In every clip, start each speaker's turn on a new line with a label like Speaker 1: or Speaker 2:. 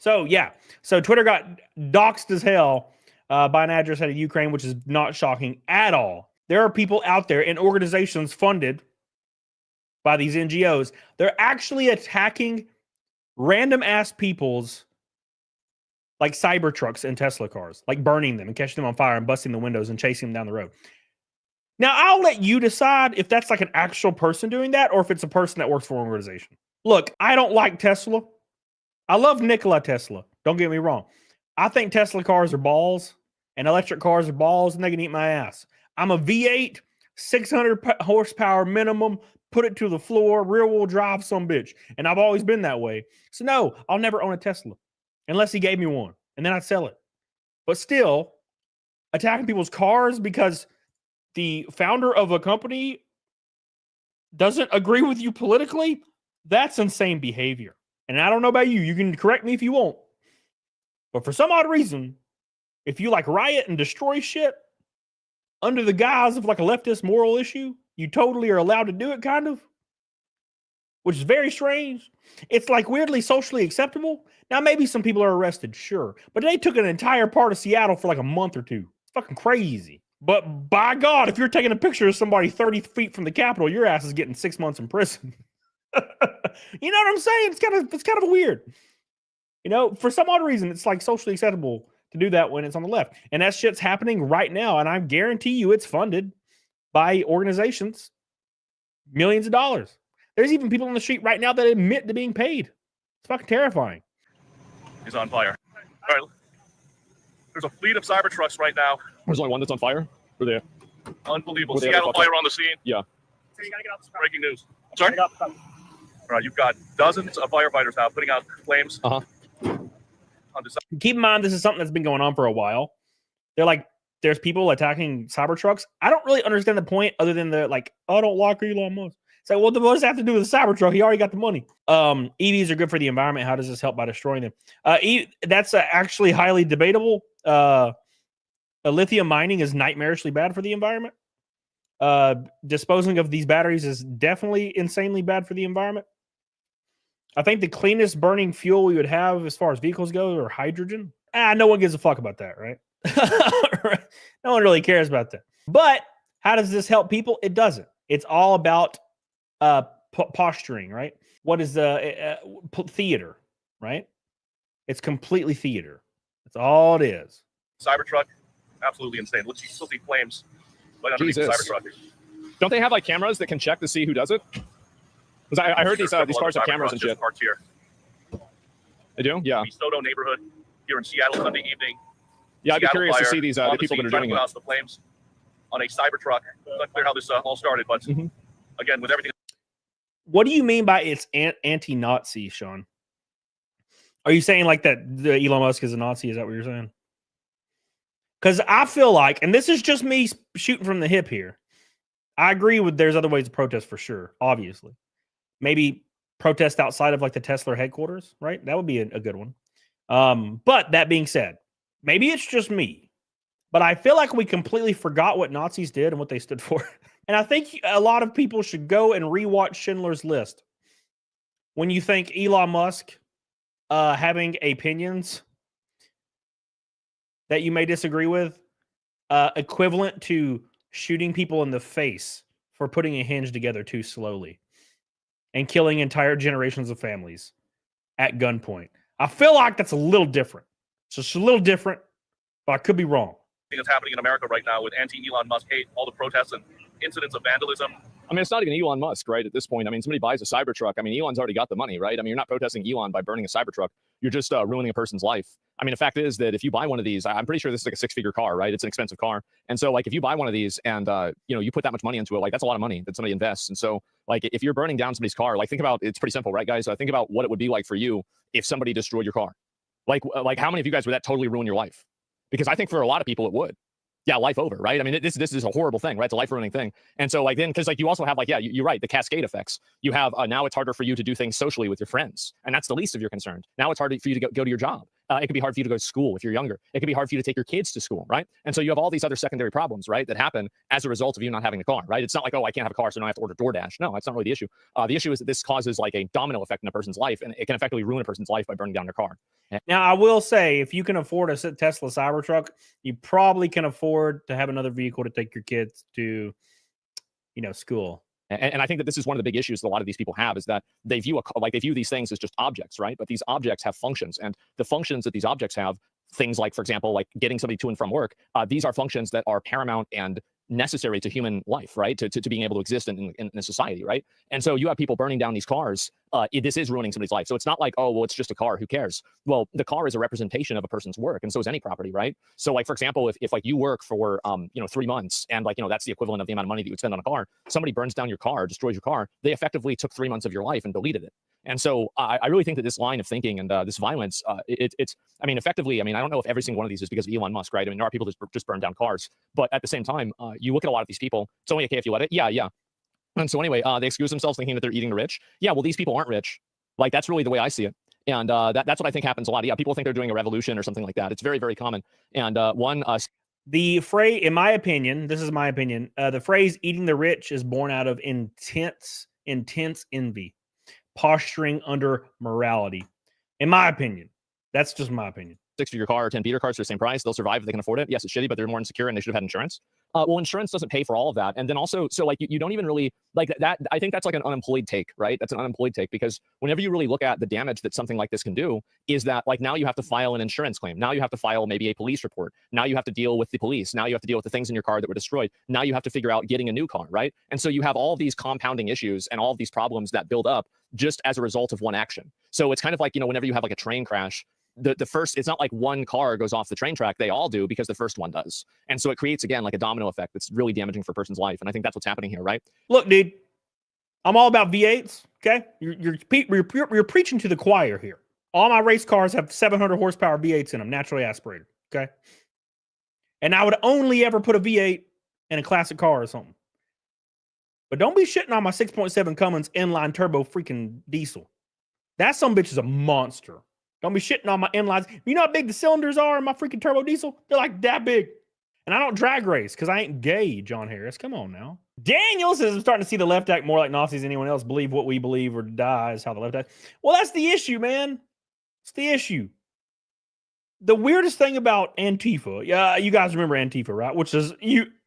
Speaker 1: So yeah, so Twitter got doxxed as hell by an address out of Ukraine, which is not shocking at all. There are people out there and organizations funded by these NGOs. They're actually attacking random ass people's like cyber trucks and Tesla cars, like burning them and catching them on fire and busting the windows and chasing them down the road. Now, I'll let you decide if that's like an actual person doing that or if it's a person that works for an organization. Look, I don't like Tesla. I love Nikola Tesla. Don't get me wrong. I think Tesla cars are balls and electric cars are balls and they can eat my ass. I'm a V8, 600 horsepower minimum, put it to the floor, rear wheel drive some bitch. And I've always been that way. So no, I'll never own a Tesla unless he gave me one and then I'd sell it. But still, attacking people's cars because the founder of a company doesn't agree with you politically, that's insane behavior. And I don't know about you. You can correct me if you want. But for some odd reason, if you like riot and destroy shit under the guise of like a leftist moral issue, you totally are allowed to do it, kind of, which is very strange. It's like weirdly socially acceptable. Now, maybe some people are arrested, sure. But they took an entire part of Seattle for like a month or two. It's fucking crazy. But by God, if you're taking a picture of somebody 30 feet from the Capitol, your ass is getting 6 months in prison. You know what I'm saying? It's kind of weird. You know, for some odd reason, it's like socially acceptable to do that when it's on the left. And that shit's happening right now. And I guarantee you it's funded by organizations, millions of dollars. There's even people on the street right now that admit to being paid. It's fucking terrifying.
Speaker 2: He's on fire. All right. There's a fleet of Cybertrucks right now.
Speaker 3: There's only one that's on fire? Or there?
Speaker 2: Unbelievable. Seattle fire on the scene.
Speaker 3: Yeah.
Speaker 2: So you gotta get out the breaking news. I'm sorry? All right, you've got dozens of firefighters now putting out flames.
Speaker 1: Keep in mind, this is something that's been going on for a while. They're like, there's people attacking Cybertrucks. I don't really understand the point other than the like, oh, I don't like Elon Musk. It's like, well, what does that have to do with the Cybertruck? He already got the money. EVs are good for the environment. How does this help by destroying them? That's actually highly debatable. Lithium mining is nightmarishly bad for the environment. Disposing of these batteries is definitely insanely bad for the environment. I think the cleanest burning fuel we would have as far as vehicles go are hydrogen. No one gives a fuck about that, right? No one really cares about that. But how does this help people? It doesn't. It's all about posturing, right? What is the theater, right? It's completely theater. That's all it is.
Speaker 2: Cybertruck, absolutely insane. Let's still see flames right underneath the Cybertruck.
Speaker 3: Don't they have like cameras that can check to see who does it? Because I heard these cars have cameras and shit.
Speaker 2: Parked here.
Speaker 3: They do? Yeah.
Speaker 2: The Soto neighborhood here in Seattle Sunday evening.
Speaker 3: Yeah, I'd be curious to see these the people that are doing it.
Speaker 2: The flames on a Cybertruck. It's not clear how this all started, but again, with everything.
Speaker 1: What do you mean by it's anti-Nazi, Sean? Are you saying like that Elon Musk is a Nazi? Is that what you're saying? Because I feel like, and this is just me shooting from the hip here, I agree with there's other ways to protest for sure, obviously. Maybe protest outside of like the Tesla headquarters, right? That would be a good one. But that being said, maybe it's just me, but I feel like we completely forgot what Nazis did and what they stood for. And I think a lot of people should go and rewatch Schindler's List. When you think Elon Musk having opinions that you may disagree with, equivalent to shooting people in the face for putting a hinge together too slowly and killing entire generations of families at gunpoint. I feel like that's a little different. It's just a little different, but I could be wrong.
Speaker 2: That's happening in America right now with anti-Elon Musk hate, all the protests and incidents of vandalism.
Speaker 3: I mean, it's not even Elon Musk, right? At this point, I mean, somebody buys a Cybertruck. I mean, Elon's already got the money, right? I mean, you're not protesting Elon by burning a Cybertruck. You're just ruining a person's life. I mean, the fact is that if you buy one of these, I'm pretty sure this is like a 6-figure car, right? It's an expensive car. And so like, if you buy one of these and, you know, you put that much money into it, like that's a lot of money that somebody invests. And so like, if you're burning down somebody's car, like think about, it's pretty simple, right, guys? Think about what it would be like for you if somebody destroyed your car. Like how many of you guys would that totally ruin your life? Because I think for a lot of people it would. Yeah, life over, right? I mean, this is a horrible thing, right? It's a life-ruining thing. And so like then, because like you also have like, yeah, you're right, the cascade effects. You have now it's harder for you to do things socially with your friends. And that's the least of your concern. Now it's harder for you to go to your job. It could be hard for you to go to school if you're younger. It could be hard for you to take your kids to school, right? And so you have all these other secondary problems, right, that happen as a result of you not having a car, right? It's not like, oh, I can't have a car, so now I have to order DoorDash. No, that's not really the issue. The issue is that this causes like a domino effect in a person's life, and it can effectively ruin a person's life by burning down their car.
Speaker 1: Now, I will say, if you can afford a Tesla Cybertruck, you probably can afford to have another vehicle to take your kids to, school.
Speaker 3: And I think that this is one of the big issues that a lot of these people have, is that they view these things as just objects, right? But these objects have functions, and the functions that these objects have, things like, for example, like getting somebody to and from work, these are functions that are paramount and necessary to human life, right? To being able to exist in a society, right? And so you have people burning down these cars. This is ruining somebody's life. So it's not like, oh, well, it's just a car, who cares? Well, the car is a representation of a person's work, and so is any property, right? So like, for example, if like you work for 3 months, and like, that's the equivalent of the amount of money that you would spend on a car, somebody burns down your car, destroys your car, they effectively took 3 months of your life and deleted it. And so I really think that this line of thinking and this violence, effectively, I don't know if every single one of these is because of Elon Musk, right? There are people that just burn down cars, but at the same time, you look at a lot of these people, it's only okay if you let it. Yeah. And so anyway, they excuse themselves thinking that they're eating the rich. Yeah, well, these people aren't rich. Like, that's really the way I see it. And that's what I think happens a lot. Yeah, people think they're doing a revolution or something like that. It's very, very common. And
Speaker 1: the phrase, in my opinion, this is my opinion, the phrase eating the rich is born out of intense envy, posturing under morality. In my opinion, that's just my opinion.
Speaker 3: 6-figure car or 10-beater cars are the same price. They'll survive if they can afford it. Yes, it's shitty, but they're more insecure and they should have had insurance. Well, insurance doesn't pay for all of that. And then also, so like you don't even really like that. I think that's like an unemployed take, right? That's an unemployed take, because whenever you really look at the damage that something like this can do, is that like now you have to file an insurance claim. Now you have to file maybe a police report. Now you have to deal with the police. Now you have to deal with the things in your car that were destroyed. Now you have to figure out getting a new car, right? And so you have all of these compounding issues and all of these problems that build up just as a result of one action. So it's kind of like, whenever you have like a train crash, the first, it's not like one car goes off the train track. They all do, because the first one does. And so it creates, again, like a domino effect that's really damaging for a person's life. And I think that's what's happening here, right?
Speaker 1: Look, dude, I'm all about V8s. Okay. You're preaching to the choir here. All my race cars have 700 horsepower V8s in them, naturally aspirated. Okay. And I would only ever put a V8 in a classic car or something. But don't be shitting on my 6.7 Cummins inline turbo freaking diesel. That some bitch is a monster. Don't be shitting on my inlines. You know how big the cylinders are in my freaking turbo diesel? They're like that big. And I don't drag race because I ain't gay, John Harris. Come on now. Daniel says, I'm starting to see the left act more like Nazis than anyone else. Believe what we believe or die is how the left act. Well, that's the issue, man. It's the issue. The weirdest thing about Antifa, yeah, you guys remember Antifa, right? Which is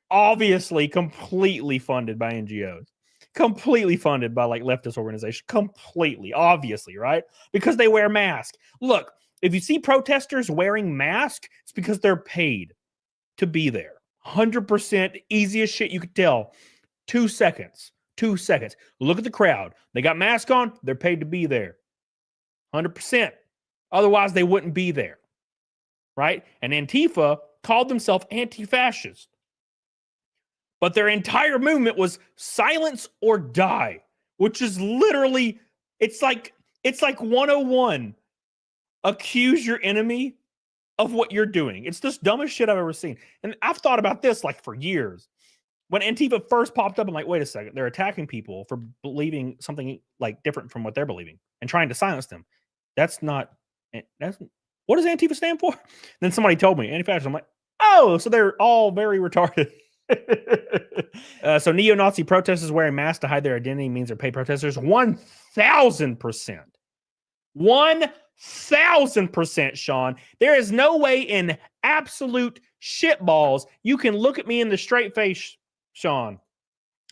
Speaker 1: obviously completely funded by NGOs. Completely funded by like leftist organizations. Completely, obviously, right? Because they wear masks. Look, if you see protesters wearing masks, it's because they're paid to be there. 100% easiest shit you could tell. 2 seconds. 2 seconds. Look at the crowd. They got masks on. They're paid to be there. 100%. Otherwise, they wouldn't be there. Right? And Antifa called themselves anti-fascist. But their entire movement was silence or die, which is literally, it's like 101. Accuse your enemy of what you're doing. It's the dumbest shit I've ever seen. And I've thought about this like for years. When Antifa first popped up, I'm like, wait a second. They're attacking people for believing something like different from what they're believing and trying to silence them. What does Antifa stand for? Then somebody told me, anti-fascist. I'm like, oh, so they're all very retarded. So neo-Nazi protesters wearing masks to hide their identity means they're paid protesters. 1,000%. 1,000%, Sean. There is no way in absolute shitballs you can look at me in the straight face, Sean,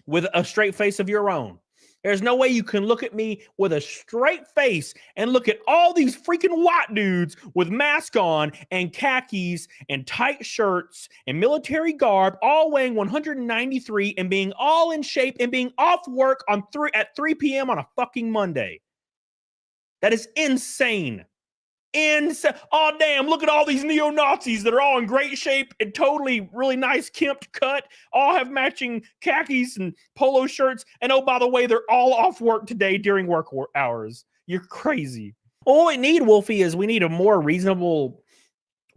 Speaker 1: with a straight face of your own. There's no way you can look at me with a straight face and look at all these freaking white dudes with masks on and khakis and tight shirts and military garb, all weighing 193 and being all in shape and being off work at 3 p.m. on a fucking Monday. That is insane. Oh, damn, look at all these neo-Nazis that are all in great shape and totally really nice kempt cut, all have matching khakis and polo shirts, and oh, by the way, they're all off work today during work hours. You're crazy. All we need, Wolfie, is we need a more reasonable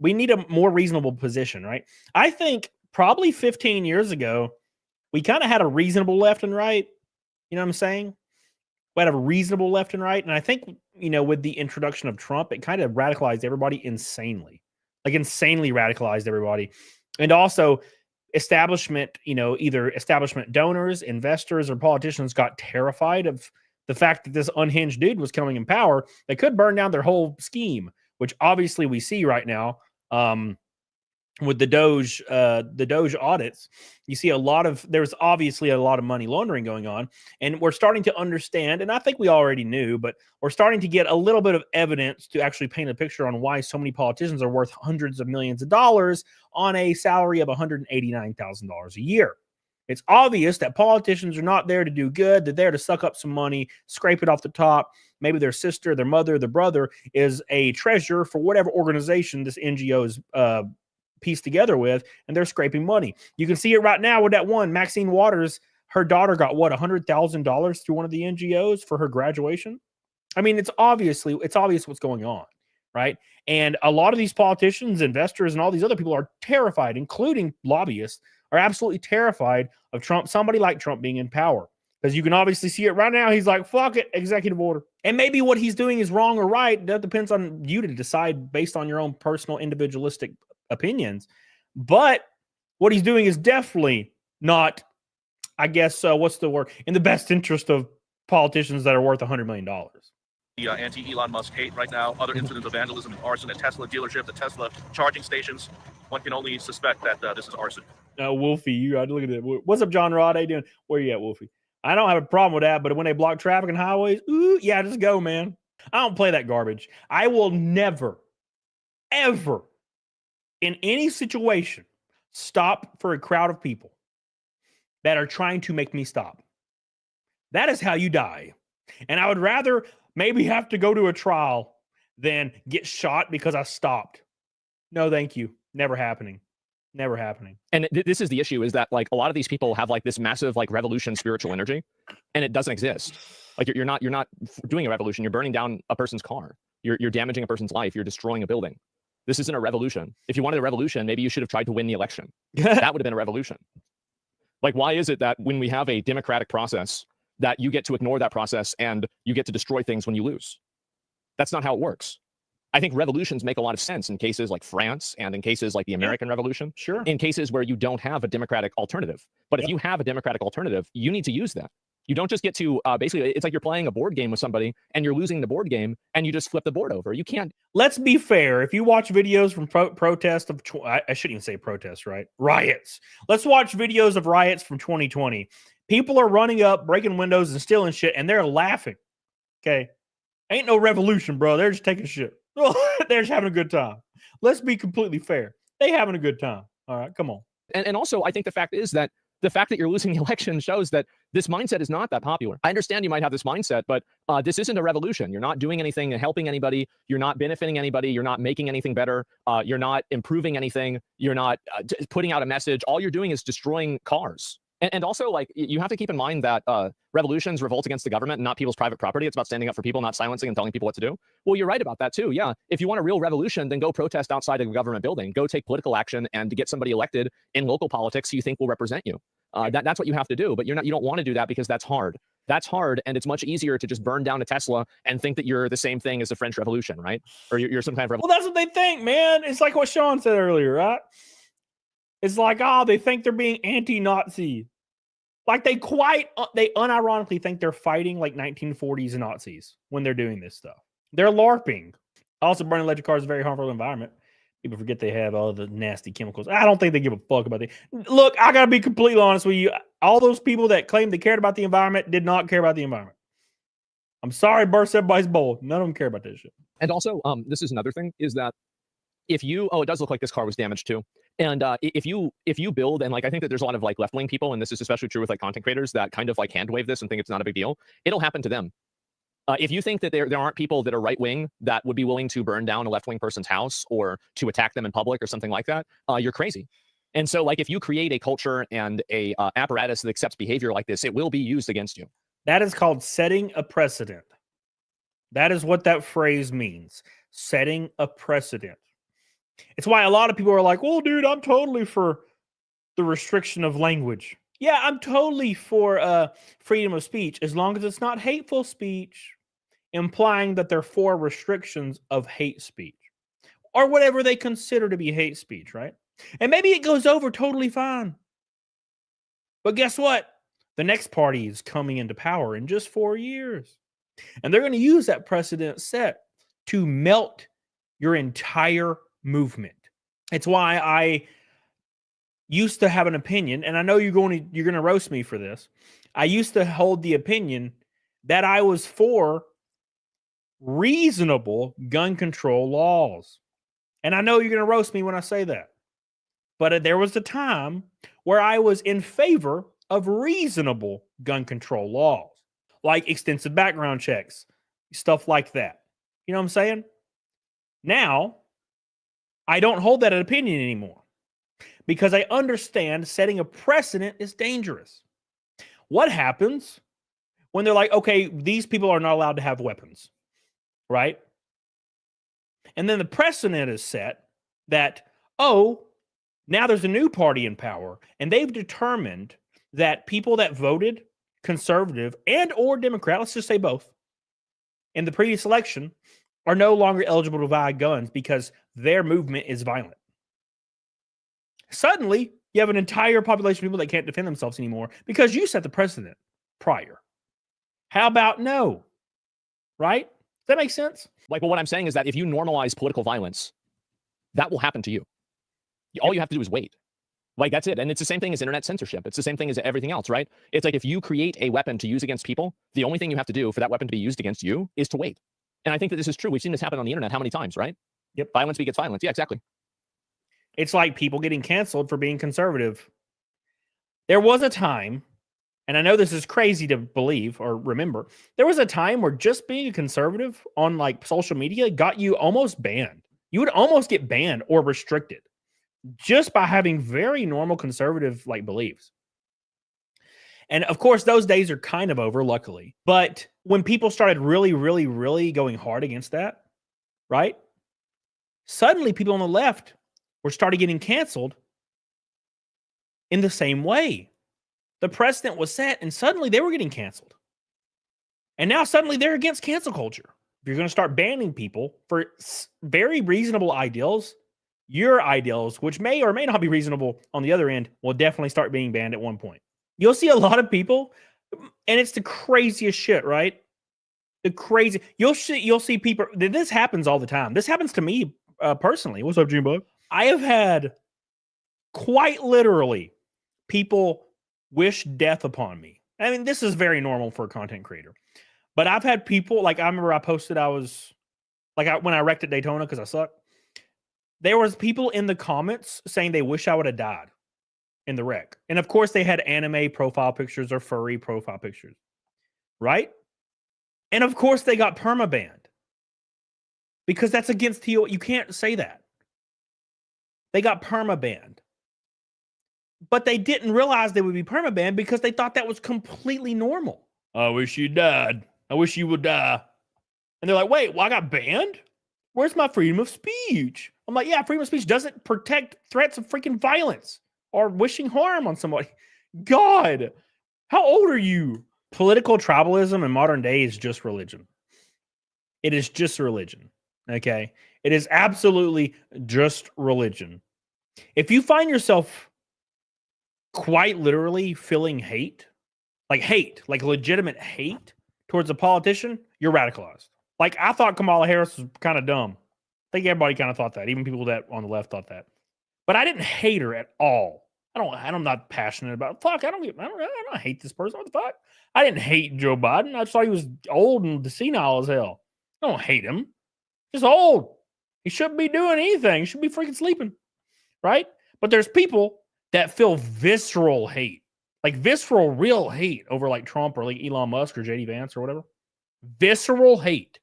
Speaker 1: position, right? I think probably 15 years ago, we kind of had a reasonable left and right. You know what I'm saying? We had a reasonable left and right. And I think, with the introduction of Trump, it kind of radicalized everybody insanely, like insanely radicalized everybody. And also establishment, either establishment donors, investors, or politicians got terrified of the fact that this unhinged dude was coming in power. They could burn down their whole scheme, which obviously we see right now. With the Doge audits, you see there's obviously a lot of money laundering going on, and we're starting to understand, and I think we already knew, but we're starting to get a little bit of evidence to actually paint a picture on why so many politicians are worth hundreds of millions of dollars on a salary of $189,000 a year. It's obvious that politicians are not there to do good. They're there to suck up some money, scrape it off the top. Maybe their sister, their mother, their brother is a treasurer for whatever organization this NGO is pieced together with, and they're scraping money. You can see it right now with that one, Maxine Waters. Her daughter got $100,000 through one of the NGOs for her graduation. I mean, it's obvious what's going on, right? And a lot of these politicians, investors, and all these other people are terrified, including lobbyists, are absolutely terrified of Trump, somebody like Trump being in power. Because you can obviously see it right now. He's like, fuck it, executive order. And maybe what he's doing is wrong or right. That depends on you to decide based on your own personal individualistic opinions. But what he's doing is definitely not, I guess, what's the word? In the best interest of politicians that are worth $100 million.
Speaker 2: The anti-Elon Musk hate right now, other incidents of vandalism and arson at Tesla dealership, the Tesla charging stations. One can only suspect that this is arson.
Speaker 1: Wolfie, you got to look at it. What's up, John Rod? How you doing? Where you at, Wolfie? I don't have a problem with that, but when they block traffic and highways, yeah, just go, man. I don't play that garbage. I will never, ever, in any situation, stop for a crowd of people that are trying to make me stop. That is how you die. And I would rather maybe have to go to a trial than get shot because I stopped. No, thank you. Never happening. Never happening.
Speaker 3: And this is the issue, is that like a lot of these people have like this massive like revolution spiritual energy, and it doesn't exist. Like you're not doing a revolution. You're burning down a person's car. You're damaging a person's life. You're destroying a building. This isn't a revolution. If you wanted a revolution, maybe you should have tried to win the election. That would have been a revolution. Like, why is it that when we have a democratic process that you get to ignore that process and you get to destroy things when you lose? That's not how it works. I think revolutions make a lot of sense in cases like France and in cases like the American Revolution.
Speaker 1: Sure.
Speaker 3: In cases where you don't have a democratic alternative. But if you have a democratic alternative, you need to use that. You don't just get to basically, it's like you're playing a board game with somebody and you're losing the board game and you just flip the board over. You can't.
Speaker 1: Let's be fair. If you watch videos from protests of, I shouldn't even say protests, right? Riots. Let's watch videos of riots from 2020. People are running up, breaking windows and stealing shit, and they're laughing. Okay. Ain't no revolution, bro. They're just taking shit. They're just having a good time. Let's be completely fair. They having a good time. All right, come on.
Speaker 3: And also, I think the fact is that the fact that you're losing the election shows that this mindset is not that popular. I understand you might have this mindset, but this isn't a revolution. You're not doing anything and helping anybody. You're not benefiting anybody. You're not making anything better. You're not improving anything. You're not putting out a message. All you're doing is destroying cars. And also, like, you have to keep in mind that revolutions revolt against the government and not people's private property. It's about standing up for people, not silencing and telling people what to do. Well, you're right about that too. Yeah. If you want a real revolution, then go protest outside of a government building. Go take political action and get somebody elected in local politics who you think will represent you. That's what you have to do. But you don't want to do that because that's hard. That's hard, and it's much easier to just burn down a Tesla and think that you're the same thing as the French Revolution, right? Or you're some kind of revolution.
Speaker 1: Well, that's what they think, man. It's like what Sean said earlier, right? It's like, they think they're being anti-Nazi. Like they unironically think they're fighting like 1940s Nazis when they're doing this stuff. They're LARPing. Also, burning electric cars is very harmful to the environment. People forget they have all the nasty chemicals. I don't think they give a fuck about it. Look, I got to be completely honest with you. All those people that claimed they cared about the environment did not care about the environment. I'm sorry, burst everybody's bowl. None of them care about this shit.
Speaker 3: And also, this is another thing, is that if you, it does look like this car was damaged too. And if you build, and like, I think that there's a lot of like left-wing people, and this is especially true with like content creators that kind of like hand wave this and think it's not a big deal, it'll happen to them. If you think that there aren't people that are right-wing that would be willing to burn down a left-wing person's house or to attack them in public or something like that, you're crazy. And so like if you create a culture and a apparatus that accepts behavior like this, it will be used against you.
Speaker 1: That is called setting a precedent. That is what that phrase means. Setting a precedent. It's why a lot of people are like, well, dude, I'm totally for the restriction of language. Yeah, I'm totally for freedom of speech as long as it's not hateful speech, implying that they're for restrictions of hate speech or whatever they consider to be hate speech, right? And maybe it goes over totally fine. But guess what? The next party is coming into power in just 4 years. And they're going to use that precedent set to melt your entire movement. It's why I used to have an opinion, and I know you're going to roast me for this. I used to hold the opinion that I was for reasonable gun control laws. And I know you're going to roast me when I say that. But there was a time where I was in favor of reasonable gun control laws, like extensive background checks, stuff like that. You know what I'm saying? Now, I don't hold that opinion anymore because I understand setting a precedent is dangerous. What happens when they're like, okay, these people are not allowed to have weapons, right? And then the precedent is set that, oh, now there's a new party in power, and they've determined that people that voted conservative and or Democrat, let's just say both, in the previous election are no longer eligible to buy guns because their movement is violent. Suddenly, you have an entire population of people that can't defend themselves anymore because you set the precedent prior. How about no? Right? Does that make sense?
Speaker 3: Like, well, what I'm saying is that if you normalize political violence, that will happen to you. All you have to do is wait. Like, that's it. And it's the same thing as internet censorship. It's the same thing as everything else, right? It's like if you create a weapon to use against people, the only thing you have to do for that weapon to be used against you is to wait. And I think that this is true. We've seen this happen on the internet how many times, right?
Speaker 1: Yep.
Speaker 3: Violence begets violence. Yeah, exactly.
Speaker 1: It's like people getting canceled for being conservative. There was a time, and I know this is crazy to believe or remember, there was a time where just being a conservative on like social media got you almost banned. You would almost get banned or restricted just by having very normal conservative like beliefs. And of course, those days are kind of over, luckily. But when people started really, really, really going hard against that, right? Suddenly people on the left were started getting canceled in the same way. The precedent was set and suddenly they were getting canceled. And now suddenly they're against cancel culture. If you're going to start banning people for very reasonable ideals, your ideals, which may or may not be reasonable on the other end, will definitely start being banned at one point. You'll see a lot of people, and it's the craziest shit, right? The crazy. You'll see people. This happens all the time. This happens to me personally. What's up, Jimbo? I have had quite literally people wish death upon me. I mean, this is very normal for a content creator. But I've had people, like, I remember I posted, I was, like, when I wrecked at Daytona because I suck, there was people in the comments saying they wish I would have died in the wreck. And of course, they had anime profile pictures or furry profile pictures, right? And of course, they got permabanned because that's against TO. You can't say that. They got permabanned. But they didn't realize they would be permabanned because they thought that was completely normal. I wish you died. I wish you would die. And they're like, wait, well, I got banned? Where's my freedom of speech? I'm like, yeah, freedom of speech doesn't protect threats of freaking violence or wishing harm on somebody. God, how old are you? Political tribalism in modern day is just religion. It is just religion, okay? It is absolutely just religion. If you find yourself quite literally feeling hate, like legitimate hate towards a politician, you're radicalized. Like, I thought Kamala Harris was kind of dumb. I think everybody kind of thought that. Even people that on the left thought that. But I didn't hate her at all. I'm not passionate about it. Fuck, I don't hate this person. What the fuck? I didn't hate Joe Biden. I just thought he was old and senile as hell. I don't hate him. He's old. He shouldn't be doing anything. He should be freaking sleeping. Right? But there's people that feel visceral hate. Like visceral, real hate over like Trump or like Elon Musk or JD Vance or whatever. Visceral hate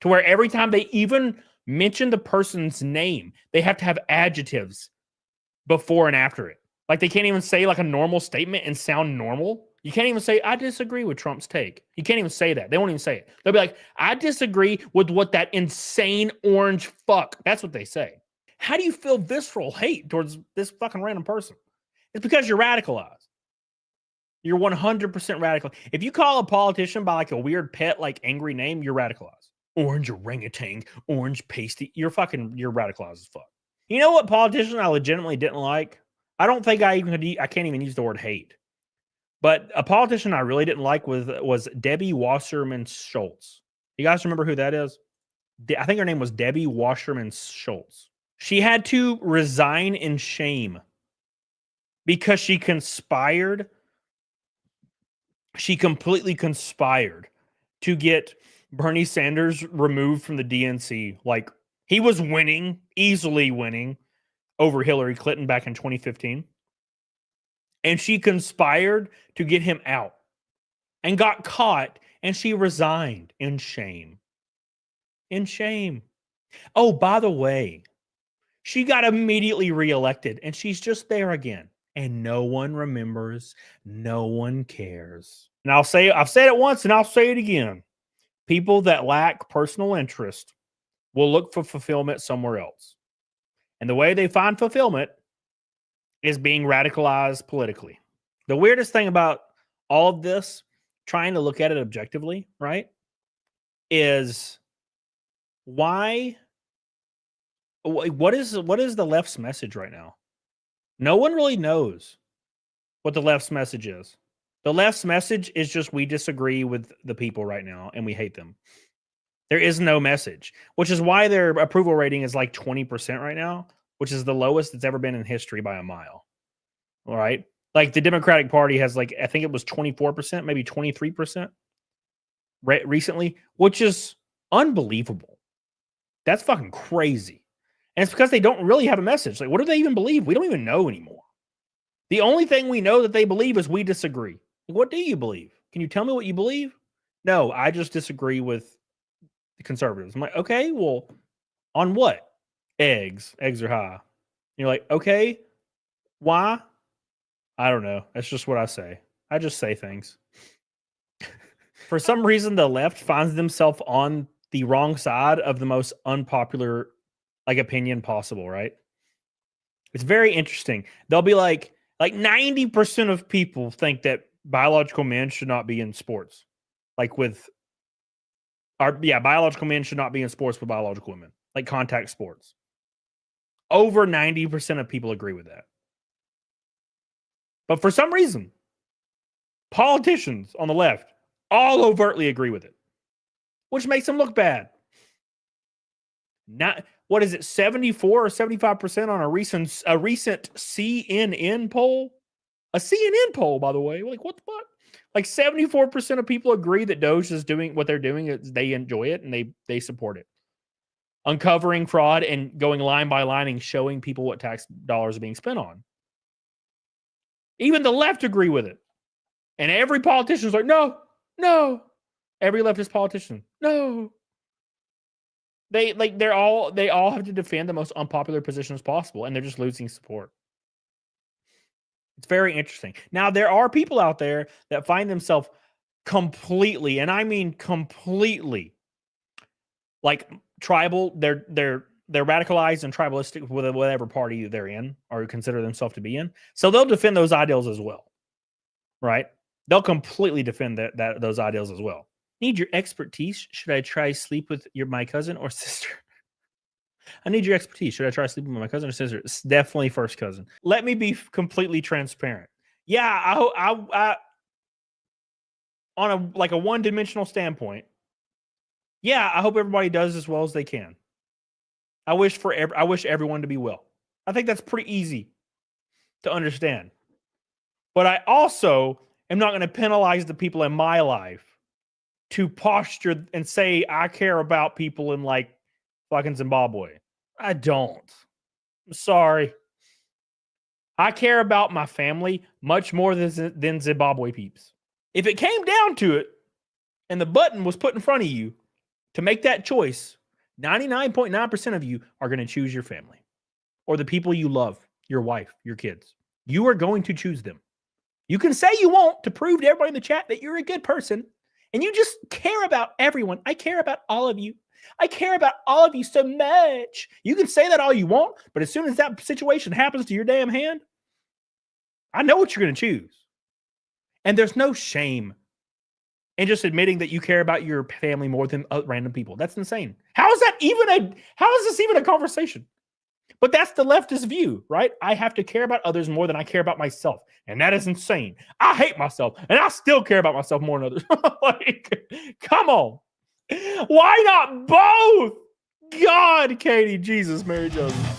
Speaker 1: to where every time they even mention the person's name, they have to have adjectives before and after it. Like they can't even say like a normal statement and sound normal. You can't even say, I disagree with Trump's take. You can't even say that. They won't even say it. They'll be like, I disagree with what that insane orange fuck. That's what they say. How do you feel visceral hate towards this fucking random person? It's because you're radicalized. You're 100% radical. If you call a politician by like a weird pet, like angry name, you're radicalized. Orange orangutan, orange pasty. You're radicalized as fuck. You know what politician I legitimately didn't like? I don't think I can't even use the word hate. But a politician I really didn't like was Debbie Wasserman Schultz. You guys remember who that is? I think her name was Debbie Wasserman Schultz. She had to resign in shame because she conspired. She completely conspired to get Bernie Sanders removed from the DNC. Like, he was winning, easily winning over Hillary Clinton back in 2015. And she conspired to get him out and got caught, and she resigned in shame. In shame. Oh, by the way, she got immediately reelected, and she's just there again. And no one remembers. No one cares. And I've said it once and I'll say it again. People that lack personal interest will look for fulfillment somewhere else. And the way they find fulfillment is being radicalized politically. The weirdest thing about all of this, trying to look at it objectively, right, is what is the left's message right now? No one really knows what the left's message is. The left's message is just we disagree with the people right now and we hate them. There is no message, which is why their approval rating is like 20% right now, which is the lowest it's ever been in history by a mile. All right. Like the Democratic Party has like, I think it was 24%, maybe 23% recently, which is unbelievable. That's fucking crazy. And it's because they don't really have a message. Like, what do they even believe? We don't even know anymore. The only thing we know that they believe is we disagree. What do you believe? Can you tell me what you believe? No, I just disagree with the conservatives. I'm like, okay, well, on what? Eggs. Eggs are high. And you're like, okay, why? I don't know. That's just what I say. I just say things. For some reason, the left finds themselves on the wrong side of the most unpopular opinion possible, right? It's very interesting. They'll be like 90% of people think that biological men should not be in sports. Biological men should not be in sports with biological women, like contact sports. Over 90% of people agree with that. But for some reason, politicians on the left all overtly agree with it, which makes them look bad. Not, what is it, 74 or 75% on a recent CNN poll? A CNN poll, by the way. Like, what the fuck? Like 74% of people agree that Doge is doing what they're doing. They enjoy it and they support it. Uncovering fraud and going line by line and showing people what tax dollars are being spent on. Even the left agree with it. And every politician's like, no. Every leftist politician, no. They all have to defend the most unpopular positions possible, and they're just losing support. It's very interesting. Now, there are people out there that find themselves completely, and I mean completely, like tribal. They're radicalized and tribalistic with whatever party they're in or consider themselves to be in. So they'll defend those ideals as well, right? They'll completely defend those ideals as well. Need your expertise? Should I try sleep with my cousin or sister? I need your expertise. Should I try sleeping with my cousin or sister? It's definitely first cousin. Let me be completely transparent. Yeah, I on a one-dimensional standpoint, yeah, I hope everybody does as well as they can. I wish everyone to be well. I think that's pretty easy to understand. But I also am not going to penalize the people in my life to posture and say I care about people in like fucking Zimbabwe. I don't. I'm sorry. I care about my family much more than Zimbabwe peeps. If it came down to it and the button was put in front of you to make that choice, 99.9% of you are going to choose your family or the people you love, your wife, your kids. You are going to choose them. You can say you won't to prove to everybody in the chat that you're a good person and you just care about everyone. I care about all of you. I care about all of you so much. You can say that all you want, but as soon as that situation happens to your damn hand, I know what you're going to choose. And there's no shame in just admitting that you care about your family more than random people. That's insane. How is this even a conversation? But that's the leftist view, right? I have to care about others more than I care about myself. And that is insane. I hate myself, and I still care about myself more than others. Like, come on. Why not both? God, Katie, Jesus, Mary Joseph.